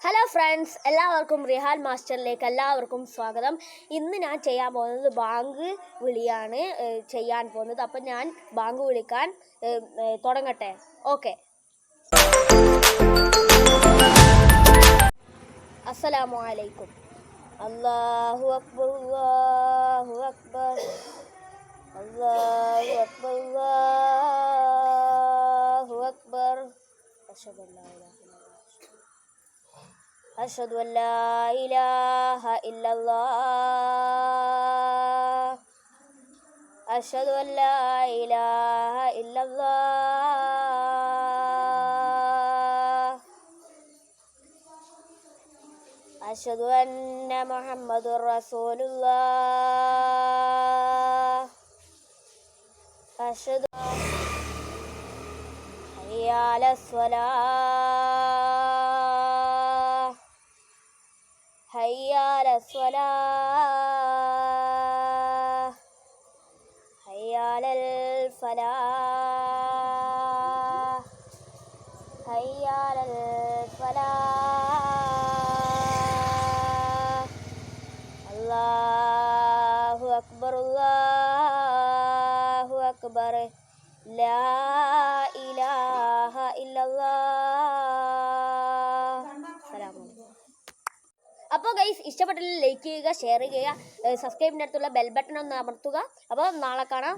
Hello friends, എല്ലാവർക്കും റിഹാൻ മാസ്റ്ററിലേക്ക് സ്വാഗതം. ഇന്ന് ഞാൻ ചെയ്യാൻ പോകുന്നത് ബാങ്ക് വിളിയാണ് ചെയ്യാൻ പോകുന്നത്. അപ്പം ഞാൻ ബാങ്ക് വിളിക്കാൻ തുടങ്ങട്ടെ. ഓക്കെ. അസ്സലാമു അലൈക്കും. അല്ലാഹു അക്ബർ, അല്ലാഹു അക്ബർ, അല്ലാഹു അക്ബർ, അല്ലാഹു അക്ബർ. أشهد أن لا إله إلا الله. أشهد أن لا إله إلا الله. أشهد أن محمد رسول الله. أشهد حي على الصلاة. حي على الصلاة. حي على الفلاح. حي على الفلاح. الله أكبر، الله أكبر. لا إله إلا الله. السلام عليكم. അപ്പോൾ ഗൈസ്, ഇഷ്ടപ്പെട്ടില്ല ലൈക്ക് ചെയ്യുക, ഷെയർ ചെയ്യുക, സബ്സ്ക്രൈബിൻ്റെ അടുത്തുള്ള ബെൽ ബട്ടൺ ഒന്ന് അമർത്തുക. അപ്പോൾ നാളെ കാണാം.